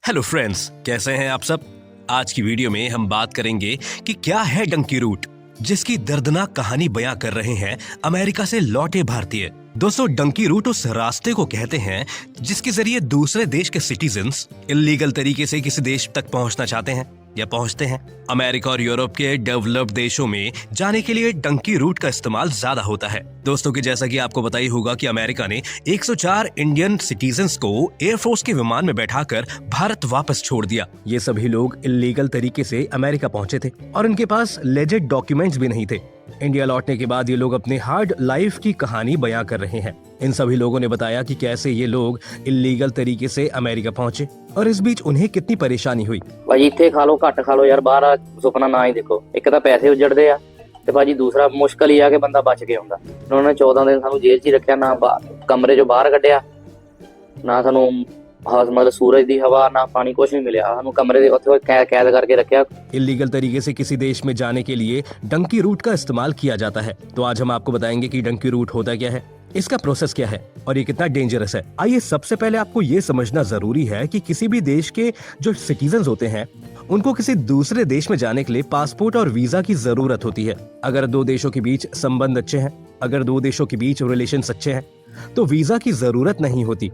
Hello friends, कैसे हैं आप सब। आज की वीडियो में हम बात करेंगे कि क्या है डंकी रूट, जिसकी दर्दनाक कहानी बयां कर रहे हैं अमेरिका से लौटे भारतीय। दोस्तों, डंकी रूट उस रास्ते को कहते हैं जिसके जरिए दूसरे देश के सिटीजन्स इलीगल तरीके से किसी देश तक पहुंचना चाहते हैं या पहुंचते हैं। अमेरिका और यूरोप के डेवलप्ड देशों में जाने के लिए डंकी रूट का इस्तेमाल ज्यादा होता है। दोस्तों, कि जैसा कि आपको पता ही होगा कि अमेरिका ने 104 इंडियन सिटीजन्स को एयरफोर्स के विमान में बैठाकर भारत वापस छोड़ दिया। ये सभी लोग इलीगल तरीके से अमेरिका पहुंचे थे और उनके पास लेजिट डॉक्यूमेंट्स भी नहीं थे। इंडिया लौटने के बाद ये लोग अपने हार्ड लाइफ की कहानी बयां कर रहे हैं। इन सभी लोगों ने बताया कि कैसे ये लोग इलीगल तरीके से अमेरिका पहुंचे और इस बीच उन्हें कितनी परेशानी हुई। भाजी इत्थे खा लो घट खा लो यार, बाहर सुपना ना ही देखो। एक तो पैसे उजड़ते आ ते भाजी दूसरा मुश्किल ही आ के बंदा बच के आउंदा। उन्होंने 14 दिन सानू जेल च ही रखिया, ना कमरे चो बाहर कढ़िया, ना सानू मतलब सूरज दी हवा ना पानी कुछ नहीं मिला। सानू कमरे दे उत्थे कैद करके रखिया। इलीगल तरीके से किसी देश में जाने के लिए डंकी रूट का इस्तेमाल किया जाता है। तो आज हम आपको बताएंगे कि डंकी रूट होता क्या है, इसका प्रोसेस क्या है और ये कितना डेंजरस है। आइए, सबसे पहले आपको ये समझना जरूरी है कि किसी भी देश के जो सिटीजन्स होते हैं उनको किसी दूसरे देश में जाने के लिए पासपोर्ट और वीजा की जरूरत होती है। अगर दो देशों के बीच संबंध अच्छे हैं, अगर दो देशों के बीच रिलेशन अच्छे हैं तो वीजा की जरूरत नहीं होती,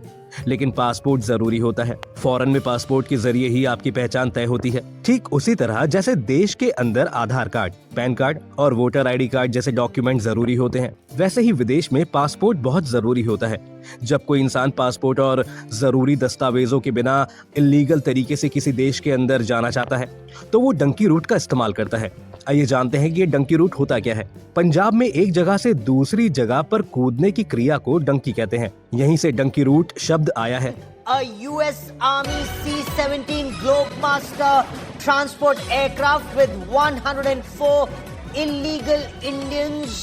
लेकिन पासपोर्ट जरूरी होता है। फॉरेन में पासपोर्ट के जरिए ही आपकी पहचान तय होती है। ठीक उसी तरह जैसे देश के अंदर आधार कार्ड, पैन कार्ड और वोटर आईडी कार्ड जैसे डॉक्यूमेंट जरूरी होते हैं, वैसे ही विदेश में पासपोर्ट बहुत जरूरी होता है। जब कोई इंसान पासपोर्ट और जरूरी दस्तावेजों के बिना इलीगल तरीके से किसी देश के अंदर जाना चाहता है तो वो डंकी रूट का इस्तेमाल करता है। आइए जानते हैं कि ये डंकी रूट होता क्या है। पंजाब में एक जगह से दूसरी जगह पर कूदने की क्रिया को डंकी कहते हैं। यहीं से डंकी रूट शब्द आया है। A US Army C-17 Globemaster transport aircraft with 104 illegal Indians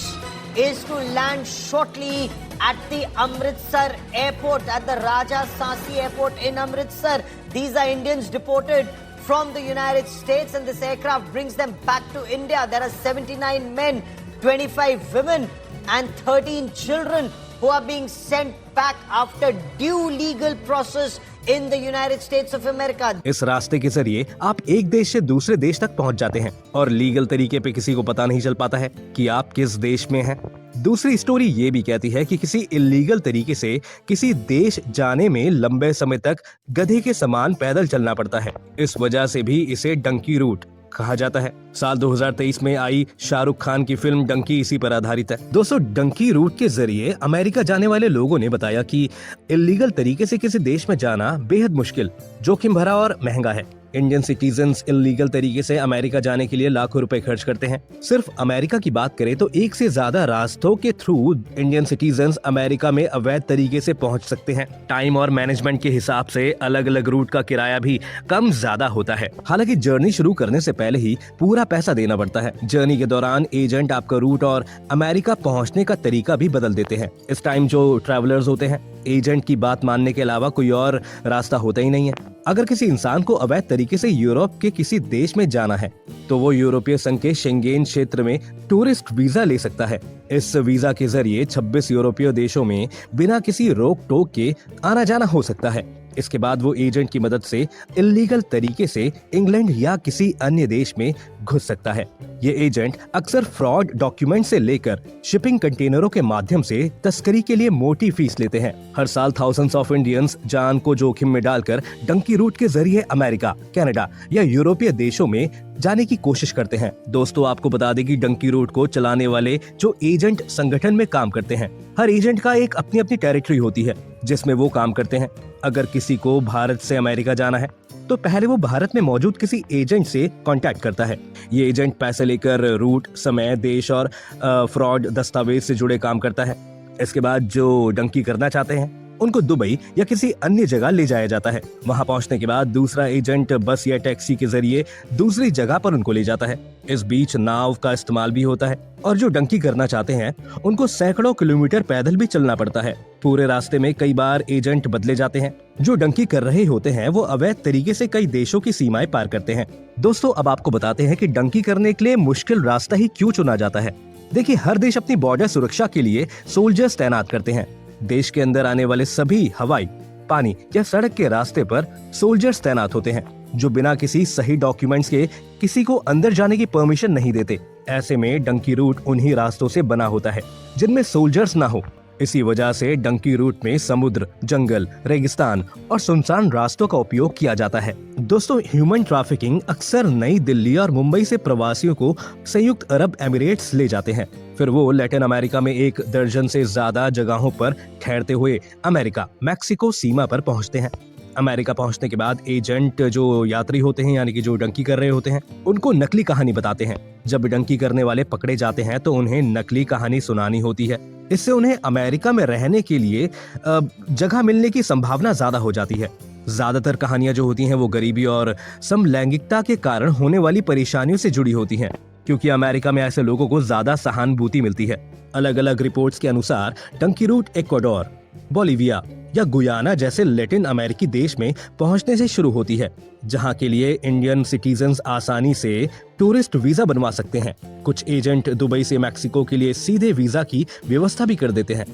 is to land shortly at the Amritsar airport, at the Raja Sasi airport in Amritsar. These are Indians deported from the United States and this aircraft brings them back to India. There are 79 men, 25 women and 13 children who are being sent back after due legal process in the United States of America. इस रास्ते के जरिए आप एक देश से दूसरे देश तक पहुंच जाते हैं और लीगल तरीके पे किसी को पता नहीं चल पाता है कि आप किस देश में हैं। दूसरी स्टोरी ये भी कहती है कि किसी इलीगल तरीके से किसी देश जाने में लंबे समय तक गधे के समान पैदल चलना पड़ता है। इस वजह से भी इसे डंकी रूट कहा जाता है। साल 2023 में आई शाहरुख खान की फिल्म डंकी इसी पर आधारित है। दोस्तों, डंकी रूट के जरिए अमेरिका जाने वाले लोगों ने बताया कि इलीगल तरीके से किसी देश में जाना बेहद मुश्किल, जोखिम भरा और महंगा है। इंडियन सिटीजन्स इलीगल तरीके से अमेरिका जाने के लिए लाखों रुपए खर्च करते हैं। सिर्फ अमेरिका की बात करें तो एक से ज्यादा रास्तों के थ्रू इंडियन सिटीजन्स अमेरिका में अवैध तरीके से पहुंच सकते हैं। टाइम और मैनेजमेंट के हिसाब से अलग अलग रूट का किराया भी कम ज्यादा होता है। हालांकि जर्नी शुरू करने से पहले ही पूरा पैसा देना पड़ता है। जर्नी के दौरान एजेंट आपका रूट और अमेरिका पहुंचने का तरीका भी बदल देते हैं। इस टाइम जो ट्रैवलर्स होते हैं, एजेंट की बात मानने के अलावा कोई और रास्ता होता ही नहीं है। अगर किसी इंसान को अवैध तरीके से यूरोप के किसी देश में जाना है तो वो यूरोपीय संघ के शेंगेन क्षेत्र में टूरिस्ट वीजा ले सकता है। इस वीजा के जरिए 26 यूरोपीय देशों में बिना किसी रोक टोक के आना जाना हो सकता है। इसके बाद वो एजेंट की मदद से इलीगल तरीके से इंग्लैंड या किसी अन्य देश में घुस सकता है। ये एजेंट अक्सर फ्रॉड डॉक्यूमेंट से लेकर शिपिंग कंटेनरों के माध्यम से तस्करी के लिए मोटी फीस लेते हैं। हर साल थाउजेंड्स ऑफ इंडियंस जान को जोखिम में डालकर डंकी रूट के जरिए अमेरिका, कनाडा या यूरोपीय देशों में जाने की कोशिश करते हैं। दोस्तों, आपको बता दें कि डंकी रूट को चलाने वाले जो एजेंट संगठन में काम करते हैं, हर एजेंट का एक अपनी अपनी टेरिटरी होती है जिसमें वो काम करते हैं। अगर किसी को भारत से अमेरिका जाना है तो पहले वो भारत में मौजूद किसी एजेंट से कांटेक्ट करता है। ये एजेंट पैसे लेकर रूट, समय, देश और फ्रॉड दस्तावेज से जुड़े काम करता है। इसके बाद जो डंकी करना चाहते हैं उनको दुबई या किसी अन्य जगह ले जाया जाता है। वहां पहुंचने के बाद दूसरा एजेंट बस या टैक्सी के जरिए दूसरी जगह पर उनको ले जाता है। इस बीच नाव का इस्तेमाल भी होता है और जो डंकी करना चाहते हैं उनको सैकड़ों किलोमीटर पैदल भी चलना पड़ता है। पूरे रास्ते में कई बार एजेंट बदले जाते हैं। जो डंकी कर रहे होते हैं वो अवैध तरीके से कई देशों की सीमाएं पार करते हैं। दोस्तों, अब आपको बताते हैं कि डंकी करने के लिए मुश्किल रास्ता ही क्यों चुना जाता है। देखिए, हर देश अपनी बॉर्डर सुरक्षा के लिए सोल्जर्स तैनात करते हैं। देश के अंदर आने वाले सभी हवाई, पानी या सड़क के रास्ते पर सोल्जर्स तैनात होते हैं जो बिना किसी सही डॉक्यूमेंट्स के किसी को अंदर जाने की परमिशन नहीं देते। ऐसे में डंकी रूट उन्हीं रास्तों से बना होता है जिनमें सोल्जर्स ना हो। इसी वजह से डंकी रूट में समुद्र, जंगल, रेगिस्तान और सुनसान रास्तों का उपयोग किया जाता है। दोस्तों, ह्यूमन ट्रैफिकिंग अक्सर नई दिल्ली और मुंबई से प्रवासियों को संयुक्त अरब एमिरेट्स ले जाते हैं। फिर वो लैटिन अमेरिका में 1 दर्जन से ज्यादा जगहों पर ठहरते हुए अमेरिका मैक्सिको सीमा पर पहुंचते हैं। अमेरिका पहुंचने के बाद एजेंट जो यात्री होते हैं यानी कि जो डंकी कर रहे होते हैं उनको नकली कहानी बताते हैं। जब डंकी करने वाले पकड़े जाते हैं तो उन्हें नकली कहानी सुनानी होती है। इससे उन्हें अमेरिका में रहने के लिए जगह मिलने की संभावना ज्यादा हो जाती है। ज्यादातर कहानियां जो होती हैं वो गरीबी और समलैंगिकता के कारण होने वाली परेशानियों से जुड़ी होती हैं, क्योंकि अमेरिका में ऐसे लोगों को ज्यादा सहानुभूति मिलती है। अलग अलग रिपोर्ट्स के अनुसार डंकी रूट इक्वाडोर, बोलिविया या गुयाना जैसे लैटिन अमेरिकी देश में पहुंचने से शुरू होती है, जहां के लिए इंडियन सिटीजन्स आसानी से टूरिस्ट वीजा बनवा सकते हैं। कुछ एजेंट दुबई से मैक्सिको के लिए सीधे वीजा की व्यवस्था भी कर देते हैं।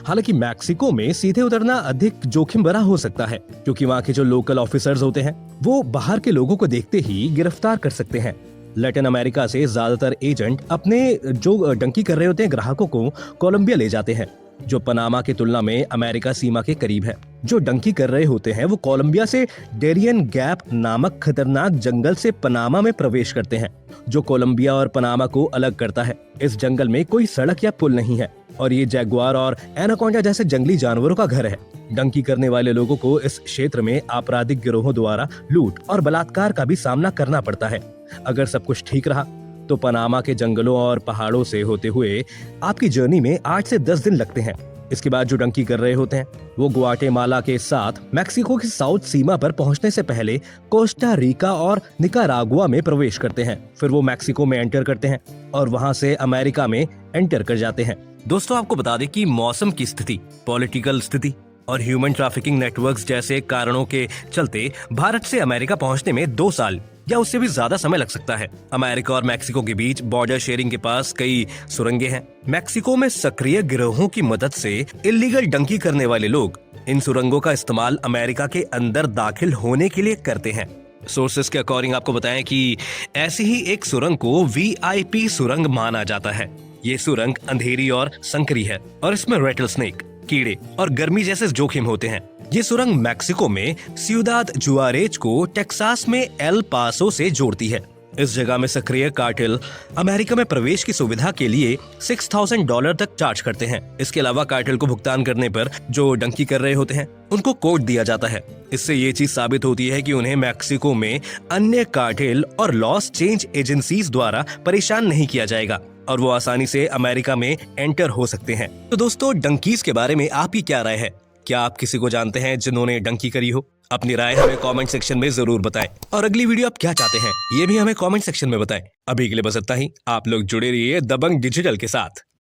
हालांकि मैक्सिको में सीधे उतरना अधिक जोखिम भरा हो सकता है, क्योंकि वहाँ के जो लोकल ऑफिसर्स होते हैं वो बाहर के लोगों को देखते ही गिरफ्तार कर सकते हैं। लैटिन अमेरिका से ज्यादातर एजेंट अपने जो डंकी कर रहे होते हैं ग्राहकों को कोलंबिया ले जाते हैं, जो पनामा की तुलना में अमेरिका सीमा के करीब है। जो डंकी कर रहे होते हैं वो कोलंबिया से डेरियन गैप नामक खतरनाक जंगल से पनामा में प्रवेश करते हैं, जो कोलंबिया और पनामा को अलग करता है। इस जंगल में कोई सड़क या पुल नहीं है और ये जैगुआर और एनाकोंडा जैसे जंगली जानवरों का घर है। डंकी करने वाले लोगों को इस क्षेत्र में आपराधिक गिरोहों द्वारा लूट और बलात्कार का भी सामना करना पड़ता है। अगर सब कुछ ठीक रहा तो पनामा के जंगलों और पहाड़ों से होते हुए आपकी जर्नी में 8 से 10 दिन लगते हैं। इसके बाद जो डंकी कर रहे होते हैं वो ग्वाटेमाला के साथ मैक्सिको की साउथ सीमा पर पहुंचने से पहले कोस्टा रिका और निकारागुआ में प्रवेश करते हैं। फिर वो मैक्सिको में एंटर करते हैं और वहां से अमेरिका में एंटर कर जाते हैं। दोस्तों, आपको बता दें कि मौसम की स्थिति, पॉलिटिकल स्थिति और ह्यूमन ट्रैफिकिंग नेटवर्क्स जैसे कारणों के चलते भारत से अमेरिका पहुंचने में 2 साल या उससे भी ज्यादा समय लग सकता है। अमेरिका और मैक्सिको के बीच बॉर्डर शेयरिंग के पास कई सुरंगें हैं। मैक्सिको में सक्रिय गिरोहों की मदद से इल्लीगल डंकी करने वाले लोग इन सुरंगों का इस्तेमाल अमेरिका के अंदर दाखिल होने के लिए करते हैं। सोर्सेस के अकॉर्डिंग आपको बताएं कि ऐसी ही एक सुरंग को VIP सुरंग माना जाता है। ये सुरंग अंधेरी और संकरी है और इसमें रेटल स्नेक, कीड़े और गर्मी जैसे जोखिम होते हैं। ये सुरंग मैक्सिको में सियुदाद जुआरेज को टेक्सास में एल पासो से जोड़ती है। इस जगह में सक्रिय कार्टेल अमेरिका में प्रवेश की सुविधा के लिए $6,000 तक चार्ज करते हैं। इसके अलावा कार्टेल को भुगतान करने पर जो डंकी कर रहे होते हैं उनको कोड दिया जाता है। इससे ये चीज साबित होती है कि उन्हें मैक्सिको में अन्य कार्टेल और लॉस चेंज एजेंसीज द्वारा परेशान नहीं किया जाएगा और वो आसानी से अमेरिका में एंटर हो सकते हैं। तो दोस्तों, डंकीज के बारे में आपकी क्या राय है? क्या आप किसी को जानते हैं जिन्होंने डंकी करी हो? अपनी राय हमें कमेंट सेक्शन में जरूर बताएं और अगली वीडियो आप क्या चाहते हैं ये भी हमें कमेंट सेक्शन में बताएं। अभी के लिए बस इतना ही। आप लोग जुड़े रहिए दबंग डिजिटल के साथ।